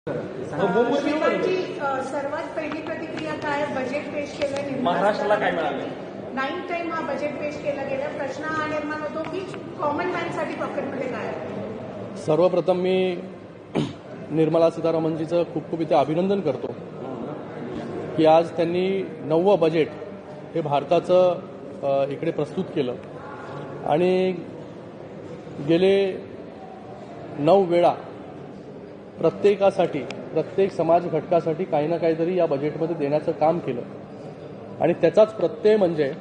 श्रीमानजी, सर्वात पहिली प्रतिक्रिया काय? बजेट पेश केलं महाराष्ट्राला काय मिळालं? 9 टाइम हा बजेट पेश केला गेला. प्रश्न हा निर्माण होतो की कॉमन मॅनसाठी पॉकेटमध्ये काय आहे? सर्वप्रथम मी निर्मला सीतारामनजीचं खूप खूप इथे अभिनंदन करतो की आज त्यांनी 9वं बजेट हे भारताचं इकडे प्रस्तुत केलं आणि गेले 9 वेळा प्रत्येकासाठी, प्रत्येक समाज घटकासाठी काही ना काहीतरी या बजेटमध्ये देण्याचं काम केलं आणि त्याचाच प्रत्यय म्हणजे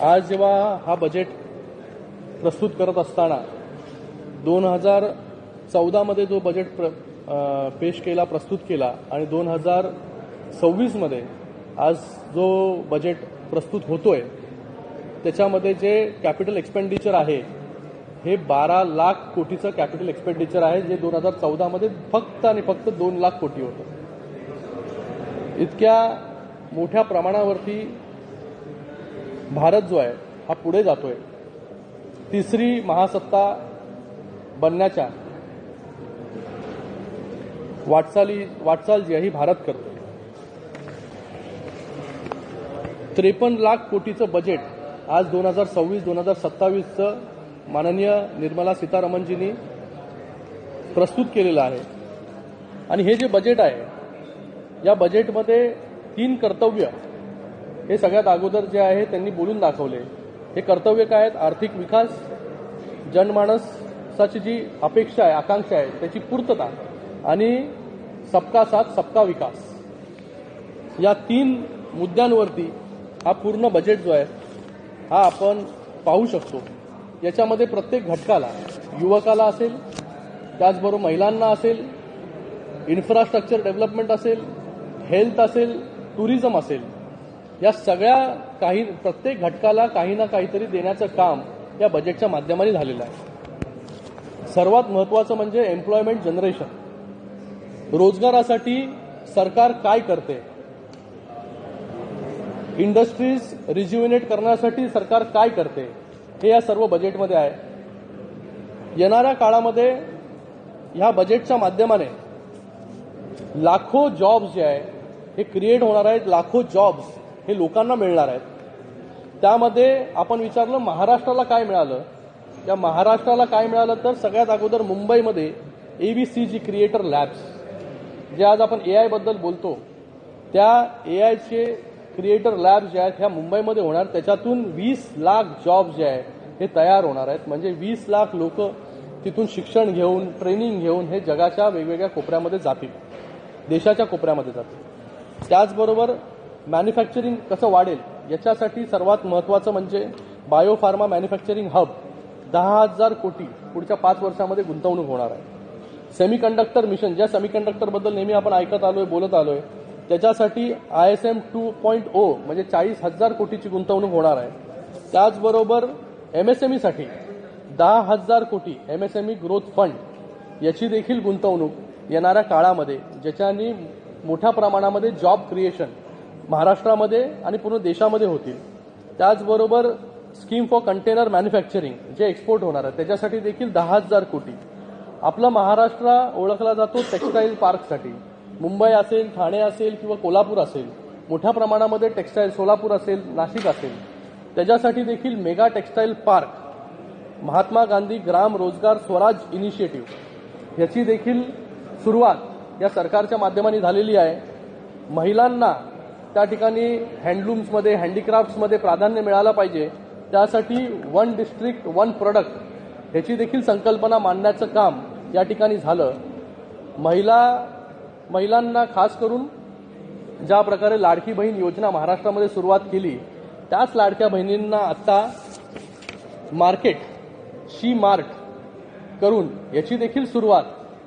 आज जेव्हा हा बजेट प्रस्तुत करत असताना 2014 मध्ये जो बजेट पेश केला, प्रस्तुत केला आणि 2026 मध्ये आज जो बजेट प्रस्तुत होतोय त्याच्यामध्ये जे कॅपिटल एक्सपेंडिचर आहे हे 12 लाख कोटीचं कॅपिटल एक्सपेंडिचर आहे, जे 2014 मध्ये फक्त आणि फक्त 2 लाख कोटी होतं. इतक्या मोठ्या प्रमाणावरती भारत जो आहे हा पुढे जातोय. तिसरी महासत्ता बनण्याच्या वाटचाल जी आहे ही भारत करतोय. 53 लाख कोटीचं बजेट आज 2026-2027चं माननीय निर्मला सीतारामनजींनी प्रस्तुत केलेलं आहे. आणि हे जे बजेट आहे या बजेटमध्ये 3 कर्तव्य हे सगळ्यात अगोदर जे आहे त्यांनी बोलून दाखवले. हे कर्तव्य काय आहेत? आर्थिक विकास, जनमानसाची जी अपेक्षा आहे, आकांक्षा आहे त्याची पूर्तता आणि सबका साथ सबका विकास, या 3 मुद्द्यांवरती हा पूर्ण बजेट जो आहे हा आपण पाहू शकतो. याच्यामध्ये प्रत्येक घटकाला, युवकाला असेल, त्याचबरोबर महिलांना असेल, इन्फ्रास्ट्रक्चर डेव्हलपमेंट असेल, हेल्थ असेल, टुरिझम असेल, या सगळ्या प्रत्येक घटकाला काही ना काहीतरी देण्याचं काम या बजेटच्या माध्यमाने झालेलं आहे. सर्वात महत्त्वाचं म्हणजे एम्प्लॉयमेंट जनरेशन. रोजगारासाठी सरकार काय करते, इंडस्ट्रीज रिज्युव्हिनेट करण्यासाठी सरकार काय करते, हे या सर्व बजेटमध्ये आहे. येणाऱ्या काळामध्ये ह्या बजेटच्या माध्यमाने लाखो जॉब्स जे आहे हे क्रिएट होणार आहेत. लाखो जॉब्स हे लोकांना मिळणार आहेत. त्यामध्ये आपण विचारलं महाराष्ट्राला काय मिळालं. या महाराष्ट्राला काय मिळालं तर सगळ्यात अगोदर मुंबईमध्ये ABCG क्रिएटर लॅब्स, जे आज आपण AI बद्दल बोलतो, त्या AIचे क्रिएटर लॅब्स जे आहेत ह्या मुंबईमध्ये होणार. त्याच्यातून 20 लाख जॉब जे आहे हे तयार होणार आहेत. म्हणजे 20 लाख लोक तिथून शिक्षण घेऊन, ट्रेनिंग घेऊन हे जगाच्या वेगवेगळ्या कोपऱ्यामध्ये जातील, देशाच्या कोपऱ्यामध्ये जातील. त्याचबरोबर मॅन्युफॅक्चरिंग कसं वाढेल याच्यासाठी सर्वात महत्त्वाचं म्हणजे बायोफार्मा मॅन्युफॅक्चरिंग हब. 10,000 कोटी पुढच्या 5 वर्षामध्ये गुंतवणूक होणार आहे. सेमीकंडक्टर मिशन, ज्या सेमीकंडक्टरबद्दल नेहमी आपण ऐकत आलोय, बोलत आलोय, त्याच्यासाठी ISM 2.0 म्हणजे 40,000 कोटीची गुंतवणूक होणार आहे. त्याचबरोबर MSMEसाठी 10,000 कोटी MSME ग्रोथ फंड याची देखील गुंतवणूक येणाऱ्या काळामध्ये, ज्याच्यानी मोठ्या प्रमाणामध्ये जॉब क्रिएशन महाराष्ट्रामध्ये आणि पूर्ण देशामध्ये होतील. त्याचबरोबर स्कीम फॉर कंटेनर मॅन्युफॅक्चरिंग जे एक्सपोर्ट होणार आहे त्याच्यासाठी देखील 10,000 कोटी. आपला महाराष्ट्र ओळखला जातो टेक्स्टाईल पार्कसाठी. मुंबई असेल, ठाणे असेल किंवा कोल्हापूर असेल, मोठ्या प्रमाणामध्ये टेक्स्टाईल, सोलापूर असेल, नाशिक असेल, त्याच्यासाठी देखील mega textile park, Mahatma Gandhi Gram Rozgar Swaraj initiative याची देखील सुरुवात या सरकारच्या माध्यमाने झालेली आहे. महिलांना त्या ठिकाणी हँडलूम्समध्ये, हँडीक्राफ्ट्समध्ये प्राधान्य मिळालं पाहिजे, त्यासाठी 1 डिस्ट्रिक्ट 1 प्रोडक्ट याची देखील संकल्पना मांडण्याचं काम या ठिकाणी झालं. महिलांना खास करून ज्या प्रकारे लाडकी बहीण योजना महाराष्ट्रामध्ये सुरुवात केली, त्याच लाडक्या बहिणींना आता मार्केट, शी मार्ट करून याची देखील सुरुवात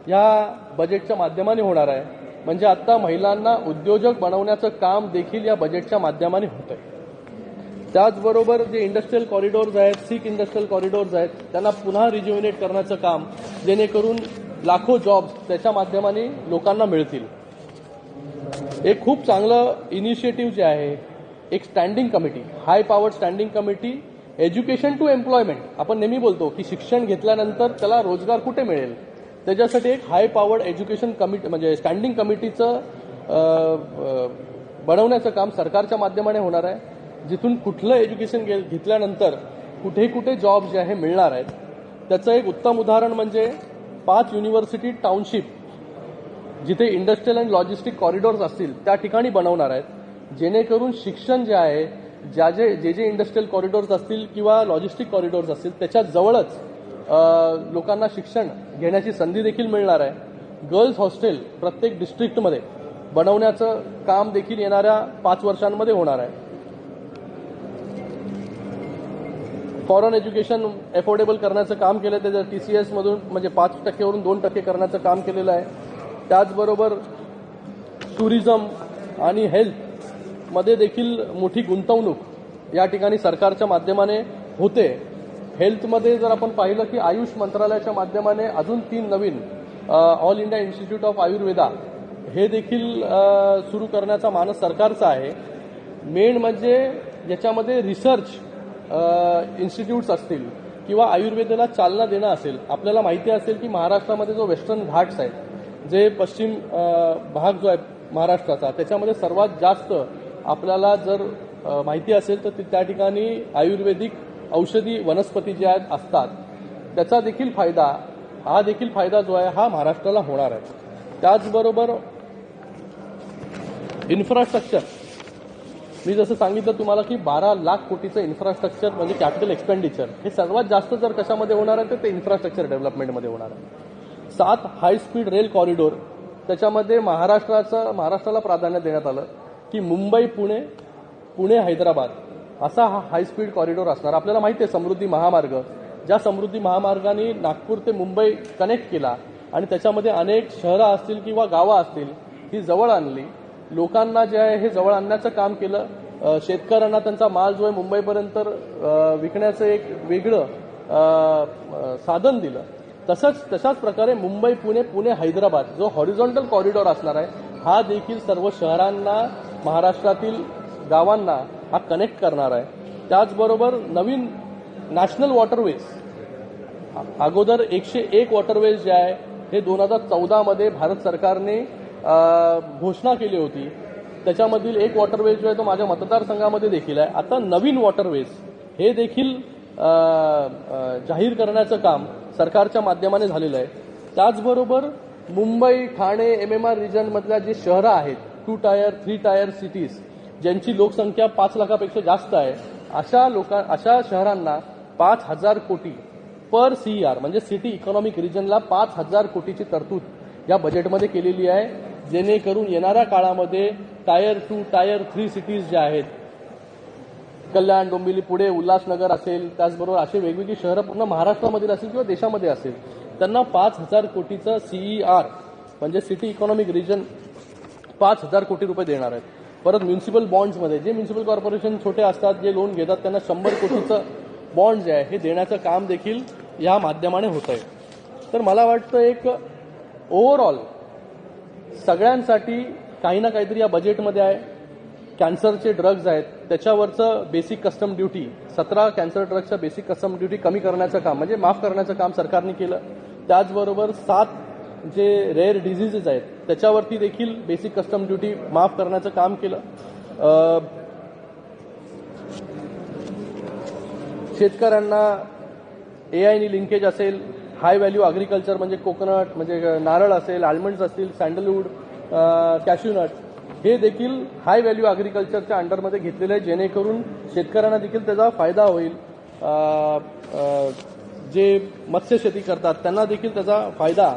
या बजेटच्या माध्यमाने होणार आहे. म्हणजे आता महिलांना उद्योजक बनवण्याचं काम देखील या बजेटच्या माध्यमाने होत आहे. त्याचबरोबर जे इंडस्ट्रियल कॉरिडॉर्स आहेत, सिक इंडस्ट्रियल कॉरिडॉर्स आहेत, त्यांना पुन्हा रिज्युव्हिनेट करण्याचं काम, जेणेकरून लाखो जॉब्स त्याच्या माध्यमाने लोकांना मिळतील. एक खूप चांगलं इनिशिएटिव्ह जे आहे, एक standing committee, high power standing committee education to employment. आपण नेहमी बोलतो की शिक्षण घेतल्यानंतर त्याला रोजगार कुठे मिळेल, त्याच्यासाठी एक हाय पॉवर्ड एज्युकेशन कमिटी म्हणजे स्टँडिंग कमिटीचं बनवण्याचं काम सरकारच्या माध्यमाने होणार आहे, जिथून कुठलं एज्युकेशन घेतल्यानंतर कुठे कुठे जॉब जे आहे मिळणार आहेत. त्याचं एक उत्तम उदाहरण म्हणजे 5 युनिव्हर्सिटी टाउनशिप जिथे इंडस्ट्रियल अँड लॉजिस्टिक कॉरिडॉर्स असतील त्या ठिकाणी बनवणार आहेत, जेणेकरून शिक्षण जे आहे जे इंडस्ट्रियल कॉरिडॉर्स असतील किंवा लॉजिस्टिक कॉरिडॉर्स असतील त्याच्या जवळच लोकांना शिक्षण घेण्याची संधी देखील मिळणार आहे. गर्ल्स हॉस्टेल प्रत्येक डिस्ट्रिक्टमध्ये बनवण्याचं काम देखील येणाऱ्या 5 वर्षांमध्ये होणार आहे. फॉरेन एज्युकेशन अफोर्डेबल करण्याचं काम केलं, त्याचं TCS मधून म्हणजे 5% वरून 2% करण्याचं काम केलेलं आहे. त्याचबरोबर टुरिझम आणि हेल्थ मध्ये देखील मोठी गुंतवणूक या ठिकाणी सरकारच्या माध्यमाने होते. हेल्थमध्ये जर आपण पाहिलं की आयुष मंत्रालयाच्या माध्यमाने अजून 3 नवीन all India institute of Ayurveda हे देखील सुरू करण्याचा मानस सरकारचा आहे. मेन म्हणजे याच्यामध्ये रिसर्च इन्स्टिट्यूट्स असतील किंवा आयुर्वेदाला चालना देणं असेल. आपल्याला माहिती असेल की महाराष्ट्रामध्ये जो वेस्टर्न घाट्स आहेत, जे पश्चिम भाग जो आहे महाराष्ट्राचा, त्याच्यामध्ये सर्वात जास्त आपल्याला जर माहिती असेल तर त्या ठिकाणी आयुर्वेदिक औषधी वनस्पती ज्या आहेत असतात. त्याचा देखील फायदा जो आहे हा महाराष्ट्राला होणार आहे. त्याचबरोबर इन्फ्रास्ट्रक्चर, मी जसं सांगितलं तुम्हाला की 12 लाख कोटीचं इन्फ्रास्ट्रक्चर म्हणजे कॅपिटल एक्सपेंडिचर हे सर्वात जास्त जर कशामध्ये होणार आहे तर ते इन्फ्रास्ट्रक्चर डेव्हलपमेंटमध्ये होणार आहे. 7 हाय स्पीड रेल कॉरिडॉर, त्याच्यामध्ये महाराष्ट्राला प्राधान्य देण्यात आलं की मुंबई पुणे हैदराबाद असा हा हाय स्पीड कॉरिडॉर असणार. आपल्याला माहिती आहे समृद्धी महामार्ग, ज्या समृद्धी महामार्गाने नागपूर ते मुंबई कनेक्ट केला आणि त्याच्यामध्ये अनेक शहरं असतील किंवा गावं असतील ही जवळ आणली. लोकांना जे आहे हे जवळ आणण्याचं काम केलं. शेतकऱ्यांना त्यांचा माल जो आहे मुंबईपर्यंत विकण्याचं एक वेगळं साधन दिलं. तशाच प्रकारे मुंबई पुणे हैदराबाद जो हॉरिझॉन्टल कॉरिडॉर असणार आहे हा देखील सर्व शहरांना महाराष्ट्रातील गावांना हा कनेक्ट करणार आहे. त्याचबरोबर नवीन नॅशनल वॉटरवेज, अगोदर 101 वॉटरवेज जे आहे हे 2014 मध्ये भारत सरकारने घोषणा केली होती. त्याच्यामधील एक वॉटरवेज जो आहे तो माझ्या मतदारसंघामध्ये देखील आहे. आता नवीन वॉटरवेज हे देखील जाहीर करण्याचं काम सरकारच्या माध्यमाने झालेलं आहे. त्याचबरोबर मुंबई ठाणे MMR रिजनमधल्या जे शहरं आहेत 2 टायर 3 टायर सिटीज ज्यांची लोकसंख्या 5 लाखापेक्षा जास्त आहे अशा शहरांना 5,000 कोटी पर CER म्हणजे सिटी इकॉनॉमिक रिजनला 5,000 कोटीची तरतूद या बजेटमध्ये केलेली आहे, जेणेकरून येणाऱ्या काळामध्ये टायर 2 टायर 3 सिटीज ज्या आहेत कल्याण, डोंबिवली, पुणे, उल्हासनगर असेल, त्याचबरोबर असे वेगवेगळी शहरं पूर्ण महाराष्ट्रामधील असेल किंवा देशामध्ये असेल त्यांना 5,000 कोटीचं CER म्हणजे सिटी इकॉनॉमिक रिजन 5,000 कोटी रुपये देणार आहेत. परत म्युन्सिपल बॉन्ड्समध्ये जे म्युन्सिपल कॉर्पोरेशन छोटे असतात जे लोन घेतात त्यांना 100 कोटीचं बॉन्ड जे आहे हे देण्याचं काम देखील या माध्यमाने होत आहे. तर मला वाटतं एक ओव्हरऑल सगळ्यांसाठी काही ना काहीतरी या बजेटमध्ये आहे. कॅन्सरचे ड्रग्ज आहेत त्याच्यावरचं बेसिक कस्टम ड्युटी 17 कॅन्सर ड्रग्सच्या बेसिक कस्टम ड्युटी कमी करण्याचं काम म्हणजे माफ करण्याचं काम सरकारने केलं. त्याचबरोबर 7 जे रेअर डिझिजेस आहेत त्याच्यावरती देखील बेसिक कस्टम ड्युटी माफ करण्याचं काम केलं. शेतकऱ्यांना AIनी लिंकेज असेल, हाय व्हॅल्यू अग्रिकल्चर म्हणजे कोकोनट म्हणजे नारळ असेल, आल्मंड्स असतील, सँडलवूड, कॅश्यूनट हे देखील हाय व्हॅल्यू अग्रिकल्चरच्या अंडरमध्ये घेतलेले आहे, जेणेकरून शेतकऱ्यांना देखील त्याचा फायदा होईल. जे मत्स्यशेती करतात त्यांना देखील त्याचा फायदा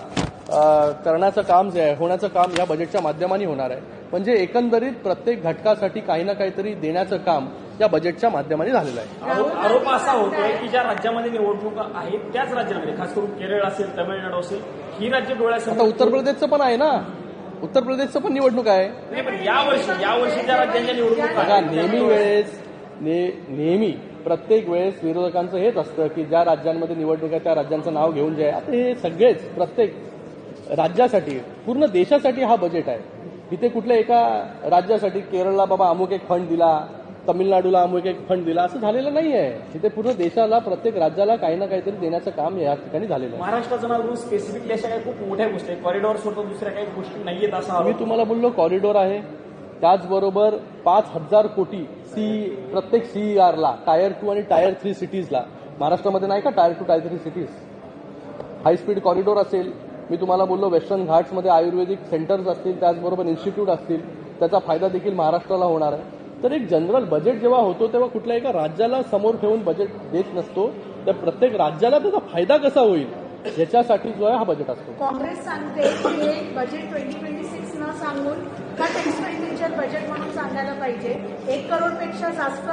करण्याचं काम जे आहे होण्याचं काम या बजेटच्या माध्यमाने होणार आहे. म्हणजे एकंदरीत प्रत्येक घटकासाठी काही ना काहीतरी देण्याचं काम या बजेटच्या माध्यमाने झालेलं आहे. आरोप असा होतोय की ज्या राज्यामध्ये निवडणुका आहेत त्याच राज्यामध्ये खास करून केरळ असेल, तमिळनाडू असेल ही राज्य डोळ्यासमोर. आता उत्तर प्रदेशचं पण आहे ना, उत्तर प्रदेशचं पण निवडणूक आहे. नाही पण यावर्षी ज्या राज्यांच्या निवडणुका बघा नेहमी प्रत्येक वेळेस विरोधकांचं हेच असतं की ज्या राज्यांमध्ये निवडणूक आहे त्या राज्यांचं नाव घेऊन जे आहे. आता हे सगळेच प्रत्येक राज्यासाठी पूर्ण देशासाठी हा बजेट आहे. इथे कुठल्या एका राज्यासाठी केरळला बाबा अमुक एक फंड दिला, तमिळनाडूला अमुक एक फंड दिला असं झालेलं नाही आहे. तिथे पूर्ण देशाला प्रत्येक राज्याला काही ना काहीतरी देण्याचं काम या ठिकाणी झालेलं आहे. महाराष्ट्राचं नाव घेऊन स्पेसिफिकली अशा काही खूप मोठ्या गोष्टी आहेत, कॉरिडॉर सोडून दुसऱ्या काही गोष्टी नाहीयेत असा मी तुम्हाला बोललो कॉरिडॉर आहे, त्याचबरोबर 5,000 कोटी प्रत्येक CERला टायर 2 आणि टायर 3 सिटीजला. महाराष्ट्रामध्ये नाही का tyre 2 tyre 3 cities. High speed corridor असेल, मी तुम्हाला बोललो वेस्टर्न घाट्समध्ये आयुर्वेदिक सेंटर्स असतील, त्याचबरोबर इन्स्टिट्यूट असतील, त्याचा फायदा देखील महाराष्ट्राला होणार आहे. तर एक जनरल बजेट जेव्हा होतो तेव्हा कुठल्याही एका राज्याला समोर ठेवून बजेट देत नसतो, तर प्रत्येक राज्याला त्याचा फायदा कसा होईल याच्यासाठी जो आहे हा बजेट असतो. काँग्रेस सांगते की हे बजेट 2026 न सांगून कट एक्सपेंडिचर बजेट म्हणून सांगायला पाहिजे. 1 करोडपेक्षा जास्त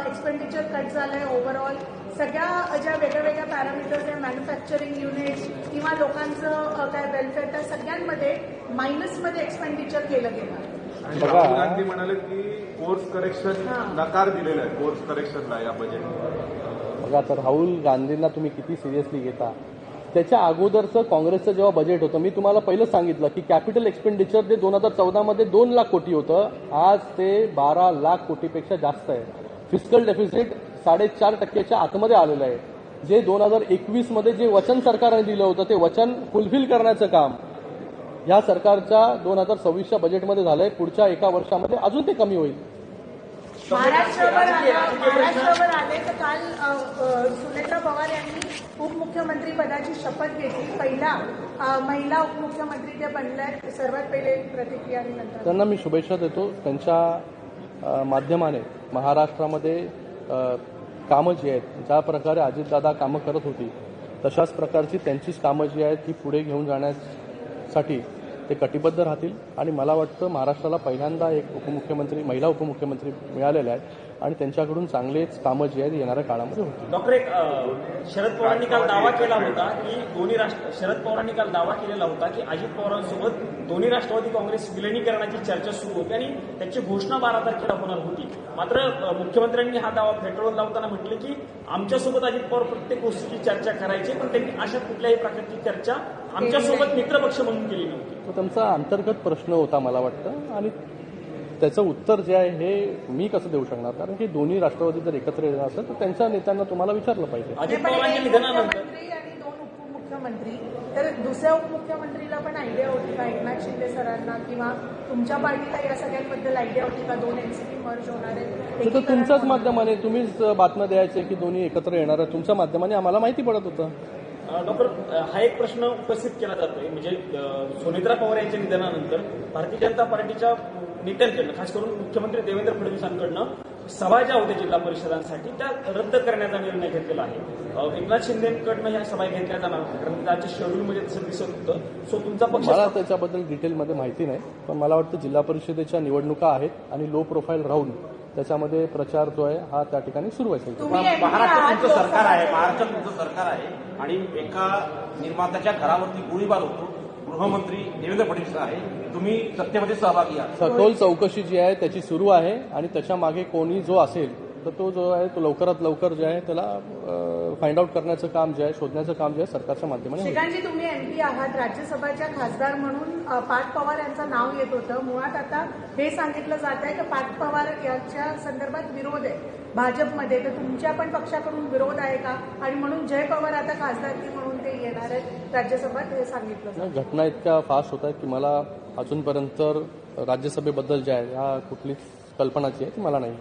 एक्सपेंडिचर कट झालंय ओव्हरऑल. सगळ्या ज्या वेगळ्या पॅरामीटर्स आहे, मॅन्युफॅक्चरिंग युनिट्स किंवा लोकांचं काय वेलफेअर, त्या सगळ्यांमध्ये मायनसमध्ये एक्सपेंडिचर केलं गेलं. राहुल गांधी म्हणाले की कोर्स करेक्शन नकार दिलेला आहे कोर्स करेक्शनला या बजेट. बघा, तर राहुल गांधींना तुम्ही किती सिरियसली घेता. त्याच्या अगोदरचं काँग्रेसचं जेव्हा बजेट होतं, मी तुम्हाला पहिलं सांगितलं की कॅपिटल एक्सपेंडिचर ते 2014 मध्ये 2 लाख कोटी होतं, आज ते 12 लाख कोटीपेक्षा जास्त आहे. फिस्कल डेफिसिट 4.5% आतमध्ये आलेलं आहे. जे 2021 मध्ये जे वचन सरकारने दिलं होतं ते वचन फुलफिल करण्याचं काम या सरकारच्या 2026च्या बजेटमध्ये झालंय. पुढच्या 1 वर्षामध्ये अजून ते कमी होईल. महाराष्ट्रावर आले तर काल सुनेत्रा पवार यांनी उपमुख्यमंत्री पदाची शपथ घेतली. पहिला महिला उपमुख्यमंत्री त्या बनल्या. सर्वात पहिले प्रतिक्रिया आणि नंतर त्यांना मी शुभेच्छा देतो. त्यांच्या माध्यमाने महाराष्ट्रामध्ये कामं जी आहेत, ज्या प्रकारे अजितदादा कामं करत होती तशाच प्रकारची त्यांचीच कामं जी आहेत ती पुढे घेऊन जाण्यासाठी ते कटिबद्ध राहतील. आणि मला वाटतं महाराष्ट्राला पहिल्यांदा एक उपमुख्यमंत्री, महिला उपमुख्यमंत्री मिळालेल्या आहेत आणि त्यांच्याकडून चांगलेच कामं जी आहेत येणाऱ्या काळामध्ये होतील. डॉक्टर, एक शरद पवारांनी काल दावा केला होता की शरद पवारांनी काल दावा केलेला होता की अजित पवारांसोबत दोन्ही राष्ट्रवादी काँग्रेस विलिनीकरणाची चर्चा सुरू होती आणि त्याची घोषणा 12 तारखेला होणार होती. मात्र मुख्यमंत्र्यांनी हा दावा फेटाळून लावताना म्हटले की आमच्यासोबत अजित पवार प्रत्येक गोष्टीची चर्चा करायची, पण त्यांनी अशा कुठल्याही प्रकारची चर्चा आमच्यासोबत मित्रपक्ष म्हणून केली नव्हती. तो त्यांचा अंतर्गत प्रश्न होता मला वाटतं, आणि त्याचं उत्तर जे आहे हे मी कसं देऊ शकणार, कारण की दोन्ही राष्ट्रवादी जर एकत्र येणार असेल तर त्यांच्या नेत्यांना तुम्हाला विचारलं पाहिजे. अजित पवारांच्या निधनानंतर आणि 2 उपमुख्यमंत्री, तर दुसऱ्या उपमुख्यमंत्रीला पण आयडिया होती का एकनाथ शिंदे सरांना किंवा तुमच्या पार्टीला या सगळ्यांबद्दल आयडिया होती का 2 एनसीपी मर्ज होणार आहे? तर तुमच्याच माध्यमाने तुम्हीच बातम्या द्यायचे की दोन्ही एकत्र येणार आहे, तुमच्या माध्यमाने आम्हाला माहिती पडत होतं. डॉक्टर, हा एक प्रश्न उपस्थित केला जातोय, म्हणजे सुनेत्रा पवार यांच्या निधनानंतर भारतीय जनता पार्टीच्या नेत्यांकडनं, खास करून मुख्यमंत्री देवेंद्र फडणवीसांकडनं सभा ज्या होत्या जिल्हा परिषदांसाठी त्या रद्द करण्याचा निर्णय घेतलेला आहे. एकनाथ शिंदेकडनं ह्या सभा घेतल्या जाणार होत्या, कारण त्याच्या शेड्यूलमध्ये तसं दिसत होतं. सो तुमचा पक्ष, मला त्याच्याबद्दल डिटेलमध्ये माहिती नाही, पण मला वाटतं जिल्हा परिषदेच्या निवडणुका आहेत आणि लो प्रोफाईल राहून त्याच्यामध्ये प्रचार जो आहे हा त्या ठिकाणी सुरू असेल. महाराष्ट्रात तुमचं सरकार आहे, महाराष्ट्रात तुमचं सरकार आहे आणि एका निर्मात्याच्या घरावरती गोळीबार होतो. गृहमंत्री देवेंद्र फडणवीस आहे, तुम्ही सत्तेमध्ये सहभागी आहात. सखोल चौकशी जी आहे त्याची सुरू आहे आणि त्याच्या मागे कोणी जो असेल तर तो जो आहे तो लवकरात लवकर जे आहे त्याला फाइंड आउट करण्याचं काम जे आहे, शोधण्याचं काम जे आहे सरकारच्या माध्यमाने होईल. श्रीकांतजी, तुम्ही MP आहात, राज्यसभाच्या खासदार म्हणून पार्थ पवार यांचं नाव येत होतं. मुळात आता हे सांगितलं जात आहे की पार्थ पवार यांच्या संदर्भात विरोध आहे भाजपमध्ये, तर तुमच्या पण पक्षाकडून विरोध आहे का? आणि म्हणून जय पवार आता खासदारकी म्हणून ते येणार आहेत राज्यसभेत, हे सांगितलं जातं. घटना इतक्या फास्ट होत आहेत की मला अजूनपर्यंत राज्यसभेबद्दल जे आहे ह्या कुठलीच कल्पनाची आहे ती मला नाही.